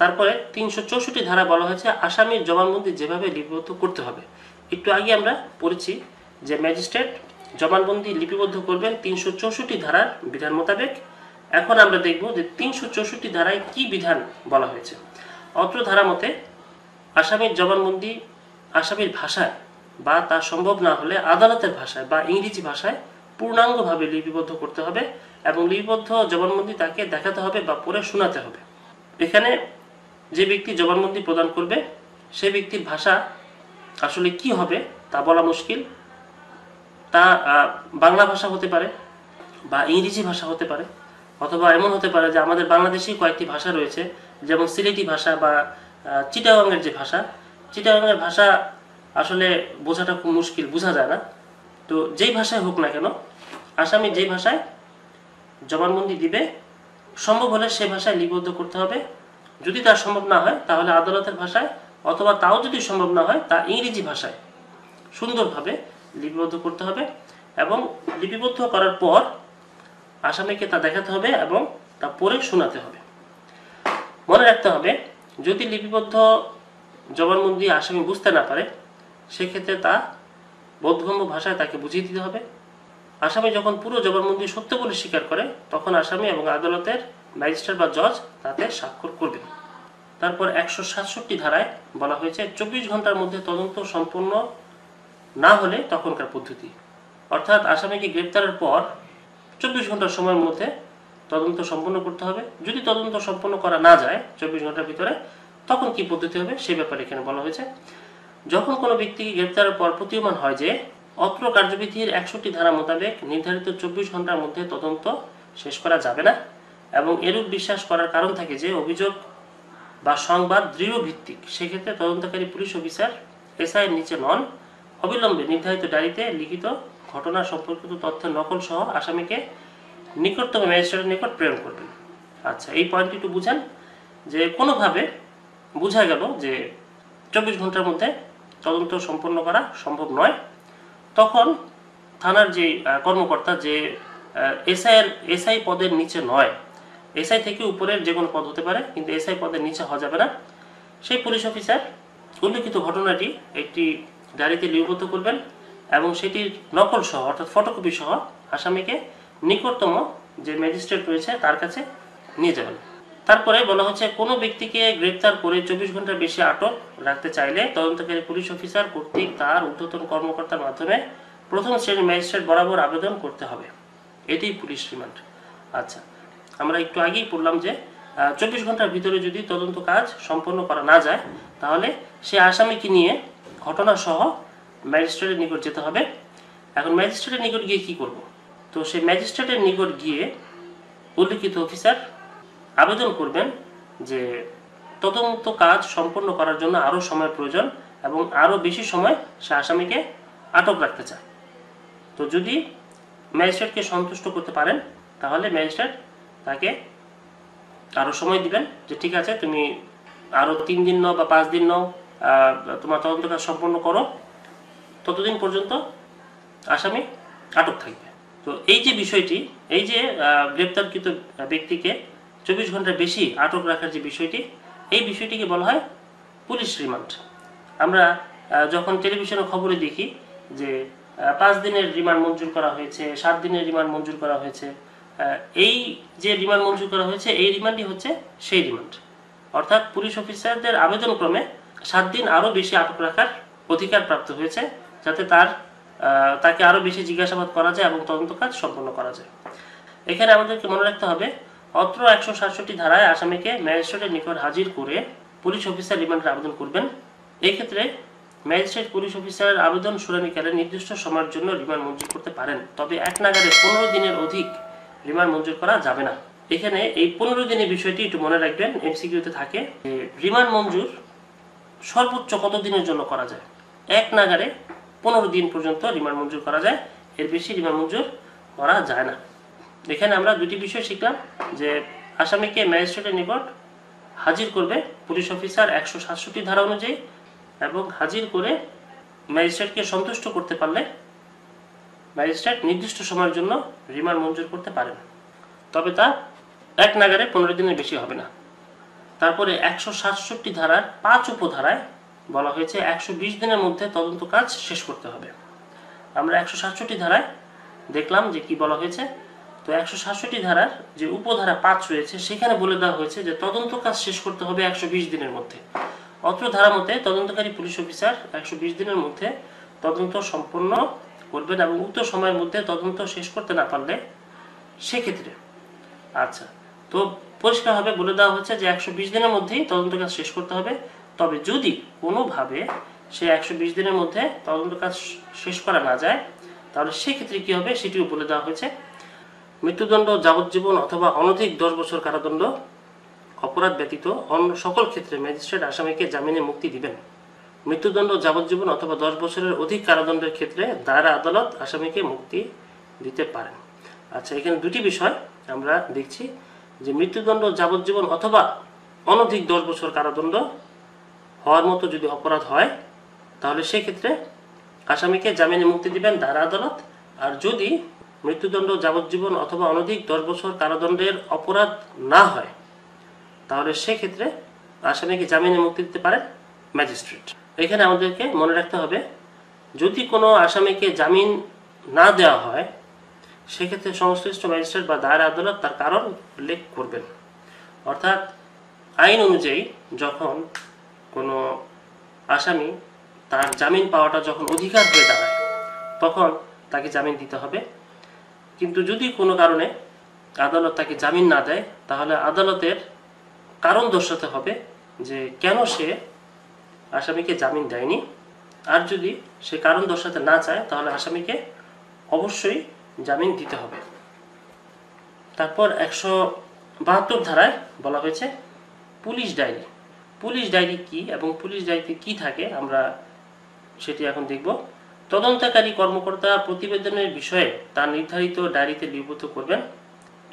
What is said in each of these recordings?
তারপরে 364 ধারা বলা হয়েছে আসামির জবানবন্দি যেভাবে লিপিবদ্ধ করতে হবে। একটু আগে আমরা পড়েছি যে ম্যাজিস্ট্রেট জবানবন্দি লিপিবদ্ধ করবেন 364 ধারার বিধান মোতাবেক। এখন আমরা দেখব যে 364 ধারায় কি বিধান বলা হয়েছে। অত্র ধারা মতে আসামির জবানবন্দি আসামির ভাষায় বা তা সম্ভব না হলে আদালতের ভাষায় বা ইংরেজি ভাষায় পূর্ণাঙ্গভাবে লিপিবদ্ধ করতে হবে এবং লিপিবদ্ধ জবানবন্দি তাকে দেখাতে হবে বা পড়ে শোনাতে হবে। এখানে যে ব্যক্তি জবানবন্দি প্রদান করবে সে ব্যক্তির ভাষা আসলে কি হবে তা বলা মুশকিল। তা বাংলা ভাষা হতে পারে বা ইংরেজি ভাষা হতে পারে, অথবা এমন হতে পারে যে আমাদের বাংলাদেশেই কয়েকটি ভাষা রয়েছে, যেমন সিলেটি ভাষা বা চিটাগাংয়ের যে ভাষা, চিটাগাংয়ের ভাষা আসলে বোঝাটা খুব মুশকিল, বোঝা যায় না। তো যেই ভাষায় হোক না কেন আসামি যেই ভাষায় জবানবন্দি দিবে সম্ভব হলে সে ভাষায় লিপিবদ্ধ করতে হবে। যদি তা সম্ভব না হয় তাহলে আদালতের ভাষায়, অথবা তাও যদি সম্ভব না হয় তা ইংরেজি ভাষায় সুন্দরভাবে লিপিবদ্ধ করতে হবে এবং লিপিবদ্ধ করার পর আসামিকে তা দেখাতে হবে এবং তা পড়ে শোনাতে হবে। মনে রাখতে হবে যদি লিপিবদ্ধ জবানবন্দি আসামি বুঝতে না পারে সেক্ষেত্রে তা বোধগম্য ভাষায় তাকে বুঝিয়ে দিতে হবে। আসামি যখন পুরো জবানবন্দি সত্য বলে স্বীকার করে তখন আসামি এবং আদালতের ম্যাজিস্ট্রেট বা জজ তাতে স্বাক্ষর করবে। তারপর 167 ধারায় বলা হয়েছে 24 ঘন্টার মধ্যে তদন্ত সম্পন্ন না হলে তখনকার পদ্ধতি, অর্থাৎ আসামিকে গ্রেপ্তারের পর 24 ঘন্টার সময়ের মধ্যে তদন্ত সম্পন্ন করতে হবে। যদি তদন্ত সম্পন্ন করা না যায় 24 ঘন্টার ভিতরে তখন কি পদ্ধতি হবে সে ব্যাপারে এখানে বলা হয়েছে। যখন কোনো ব্যক্তিকে গ্রেপ্তারের পর প্রতীয়মান হয় যে অত্র কার্যবিধির 61 ধারা মোতাবেক নির্ধারিত 24 ঘন্টার মধ্যে তদন্ত শেষ করা যাবে না এবং এরূপ বিশ্বাস করার কারণ থাকে যে অভিযোগ বা সংবাদ দৃঢ় ভিত্তিক, সেক্ষেত্রে তদন্তকারী পুলিশ অফিসার এসআই এর নিচে নন অবিলম্বে নির্ধারিত ডায়েরিতে লিখিত ঘটনা সম্পর্কিত তথ্যের নকল সহ আসামিকে নিকটতম ম্যাজিস্ট্রেটের নিকট প্রেরণ করবেন। আচ্ছা, এই পয়েন্টটি একটু বুঝেন যে কোনোভাবে বোঝা গেল যে 24 ঘন্টার মধ্যে তদন্ত সম্পন্ন করা সম্ভব নয়, তখন থানার যে কর্মকর্তা যে এসআই পদের নিচে নয়, এসআই থেকে উপরের যে কোনো পদ হতে পারে কিন্তু এসআই পদের নিচে হওয়া যাবে না, সেই পুলিশ অফিসার উল্লিখিত ঘটনাটি একটি ডায়েরিতে লিপিবদ্ধ করবেন এবং সেটির নকল সহ অর্থাৎ ফটোকপি সহ আসামিকে নিকটতম যে ম্যাজিস্ট্রেট রয়েছে তার কাছে নিয়ে যাবেন। তারপরে বলা হচ্ছে কোনো ব্যক্তিকে গ্রেপ্তার করে 24 ঘন্টার বেশি আটক রাখতে চাইলে তদন্তকারী পুলিশ অফিসার কর্তৃক তার ঊর্ধ্বতন কর্মকর্তার মাধ্যমে প্রথম শ্রেণীর ম্যাজিস্ট্রেট বরাবর আবেদন করতে হবে। এটাই পুলিশ রিমান্ড। আচ্ছা, আমরা একটু আগেই পড়লাম যে 24 ঘন্টার ভিতরে যদি তদন্ত কাজ সম্পন্ন করা না যায় তাহলে সে আসামিকে নিয়ে ঘটনা সহ ম্যাজিস্ট্রেটের নিকট যেতে হবে। এখন ম্যাজিস্ট্রেটের নিকট গিয়ে কি করব? তো সেই ম্যাজিস্ট্রেটের নিকট গিয়ে উল্লিখিত অফিসার আবেদন করবেন যে তদন্ত কাজ সম্পন্ন করার জন্য আরও সময়ের প্রয়োজন এবং আরও বেশি সময় সে আসামিকে আটক রাখতে চায়। তো যদি ম্যাজিস্ট্রেটকে সন্তুষ্ট করতে পারেন তাহলে ম্যাজিস্ট্রেট তাকে আরও সময় দিবেন যে ঠিক আছে তুমি আরও 3 দিন নাও বা 5 দিন নাও, তোমার তদন্ত কাজ সম্পন্ন করো, ততদিন পর্যন্ত আসামি আটক থাকবে। তো এই যে বিষয়টি, এই যে গ্রেপ্তারকৃত ব্যক্তিকে 24 ঘন্টার বেশি আটক রাখার যে বিষয়টি, এই বিষয়টিকে বলা হয় পুলিশ রিমান্ড। আমরা যখন টেলিভিশনে খবরে দেখি যে 5 দিনের রিমান্ড মঞ্জুর করা হয়েছে, 7 দিনের রিমান্ড মঞ্জুর করা হয়েছে, এই যে রিমান্ড মঞ্জুর করা হয়েছে এই রিমান্ডই হচ্ছে সেই রিমান্ড, অর্থাৎ পুলিশ অফিসারদের আবেদনক্রমে 7 দিন আরও বেশি আটক রাখার অধিকার প্রাপ্ত হয়েছে যাতে তাকে আরও বেশি জিজ্ঞাসাবাদ করা যায় এবং তদন্ত কাজ সম্পন্ন করা যায়। এখানে আমাদেরকে মনে রাখতে হবে অত্র 167 ধারায় আসামিকে ম্যাজিস্ট্রেটের নিকট হাজির করে পুলিশ অফিসার রিমান্ডের আবেদন করবেন। এই ক্ষেত্রে ম্যাজিস্ট্রেট পুলিশ অফিসারের আবেদন শুনানিকালে নির্দিষ্ট সময়ের জন্য রিমান্ড মঞ্জুর করতে পারেন, তবে এক নাগাড়ে 15 দিনের অধিক রিমান্ড মঞ্জুর করা যাবে না। এখানে এই 15 দিনের বিষয়টি একটু মনে রাখবেন, এমসিকিউতে থাকে যে রিমান্ড মঞ্জুর সর্বোচ্চ কত দিনের জন্য করা যায়। এক নাগাড়ে 15 দিন পর্যন্ত রিমান্ড মঞ্জুর করা যায়, এর বেশি রিমান্ড মঞ্জুর করা যায় না। এখানে আমরা দুটি বিষয় শিখলাম যে আসামিকে ম্যাজিস্ট্রেটের নিকট হাজির করবে পুলিশ অফিসার 167 ধারা অনুযায়ী এবং হাজির করে ম্যাজিস্ট্রেটকে সন্তুষ্ট করতে পারলে ম্যাজিস্ট্রেট নির্দিষ্ট সময়ের জন্য রিমান্ড মঞ্জুর করতে পারেন, তবে তা এক নাগাড়ে 15 দিনের বেশি হবে না। তারপরে 167 ধারার 5 উপধারায় বলা হয়েছে 120 দিনের মধ্যে তদন্ত কাজ শেষ করতে হবে। আমরা 167 ধারায় দেখলাম যে কি বলা হয়েছে। তো 167 ধারার যে উপধারা 5 রয়েছে সেখানে বলে দেওয়া হয়েছে যে তদন্ত কাজ শেষ করতে হবে 120 দিনের মধ্যে। অত্র ধারা মতে তদন্তকারী পুলিশ অফিসার 120 দিনের মধ্যে তদন্ত সম্পন্ন করবেন এবং উক্ত সময়ের মধ্যে তদন্ত শেষ করতে না পারলে সেক্ষেত্রে আচ্ছা, তো পরিষ্কারভাবে বলে দেওয়া হচ্ছে যে 120 দিনের মধ্যেই তদন্ত কাজ শেষ করতে হবে। তবে যদি কোনোভাবে সে 120 দিনের মধ্যে তদন্ত কাজ শেষ করা না যায় তাহলে সেক্ষেত্রে কী হবে সেটিও বলে দেওয়া হয়েছে। মৃত্যুদণ্ড, যাবজ্জীবন অথবা অনধিক 10 বছর কারাদণ্ড, অপরাধ ব্যতীত অন্য সকল ক্ষেত্রে ম্যাজিস্ট্রেট আসামিকে জামিনে মুক্তি দিবেন। মৃত্যুদণ্ড, যাবজ্জীবন অথবা 10 বছরের অধিক কারাদণ্ডের ক্ষেত্রে দায়রা আদালত আসামিকে মুক্তি দিতে পারেন। আচ্ছা, এখানে দুটি বিষয় আমরা দেখছি যে মৃত্যুদণ্ড, যাবজ্জীবন অথবা অনধিক 10 বছর কারাদণ্ড হওয়ার মতো যদি অপরাধ হয় তাহলে সেক্ষেত্রে আসামিকে জামিনে মুক্তি দিবেন দায়রা আদালত। আর যদি মৃত্যুদণ্ড, যাবজ্জীবন অথবা অনধিক 10 বছর কারাদণ্ডের অপরাধ না হয় তাহলে সেক্ষেত্রে আসামিকে জামিনে মুক্তি দিতে পারেন ম্যাজিস্ট্রেট। এখানে আমাদেরকে মনে রাখতে হবে যদি কোনো আসামিকে জামিন না দেওয়া হয় সেক্ষেত্রে সংশ্লিষ্ট ম্যাজিস্ট্রেট বা দায়রা আদালত তার কারণ উল্লেখ করবেন। অর্থাৎ আইন অনুযায়ী যখন কোনো আসামি তার জামিন পাওয়াটা যখন অধিকার হয়ে দাঁড়ায় তখন তাকে জামিন দিতে হবে। কিন্তু যদি কোনো কারণে আদালত তাকে জামিন না দেয় তাহলে আদালতের কারণ দর্শাতে হবে যে কেন সে আসামিকে জামিন দেয়নি। আর যদি সে কারণ দর্শাতে না চায় তাহলে আসামিকে অবশ্যই জামিন দিতে হবে। তারপর 172 ধারায় বলা হয়েছে পুলিশ ডায়েরি। পুলিশ ডায়েরি কি এবং পুলিশ ডায়েরিতে কি থাকে আমরা সেটি এখন দেখব। তদন্তকারী কর্মকর্তা প্রতিবেদনের বিষয়ে তার নির্ধারিত ডায়েরিতে লিপিবদ্ধ করবেন।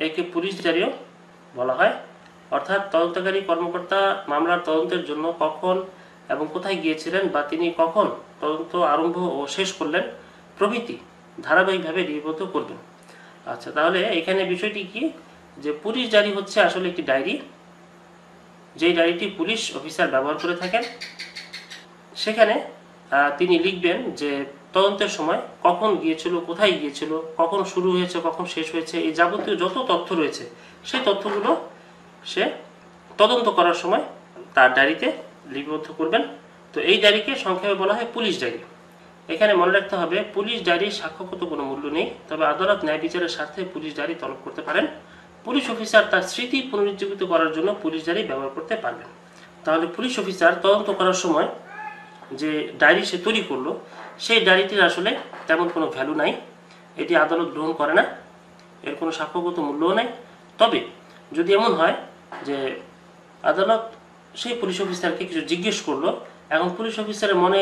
একে পুলিশ ডায়েরিও বলা হয়। অর্থাৎ তদন্তকারী কর্মকর্তা মামলার তদন্তের জন্য কখন এবং কোথায় গিয়েছিলেন বা তিনি কখন তদন্ত আরম্ভ ও শেষ করলেন প্রভৃতি ধারাবাহিকভাবে লিপিবদ্ধ করবেন। আচ্ছা, তাহলে এখানে বিষয়টি কি যে পুলিশ ডায়েরি হচ্ছে আসলে একটি ডায়েরি, যেই ডায়েরিটি পুলিশ অফিসার ব্যবহার করে থাকেন। সেখানে তিনি লিখবেন যে তদন্তের সময় কখন গিয়েছিল, কোথায় গিয়েছিল, কখন শুরু হয়েছে, কখন শেষ হয়েছে, এই যাবতীয় যত তথ্য রয়েছে সেই তথ্যগুলো সে তদন্ত করার সময় তার ডায়েরিতে লিপিবদ্ধ করবেন। তো এই ডায়েরিকে সংক্ষেপে বলা হয় পুলিশ ডায়েরি। এখানে মনে রাখতে হবে পুলিশ ডায়েরির সাক্ষ্যগত কোনো মূল্য নেই, তবে আদালত ন্যায় বিচারের স্বার্থে পুলিশ ডায়েরি তলব করতে পারেন। পুলিশ অফিসার তার স্মৃতি পুনরুজ্জীবিত করার জন্য পুলিশ ডায়েরি ব্যবহার করতে পারবেন। তাহলে পুলিশ অফিসার তদন্ত করার সময় যে ডায়েরি সে তৈরি করলো সেই ডায়েরিটির আসলে তেমন কোনো ভ্যালু নাই, এটি আদালত গ্রহণ করে না, এর কোনো সাক্ষ্যগত মূল্যও নেই। তবে যদি এমন হয় যে আদালত সেই পুলিশ অফিসারকে কিছু জিজ্ঞেস করলো, এখন পুলিশ অফিসারের মনে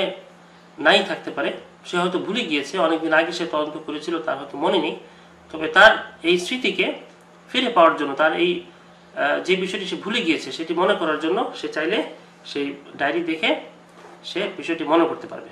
নাই থাকতে পারে, সে হয়তো ভুলে গিয়েছে, অনেকদিন আগে সে তদন্ত করেছিল, তার হয়তো মনে নেই, তবে তার এই স্মৃতিকে ফিরে পাওয়ার জন্য, তার এই যে বিষয়টি সে ভুলে গিয়েছে সেটি মনে করার জন্য সে চাইলে সেই ডায়েরি দেখে সে বিষয়টি মনে করতে পারবে।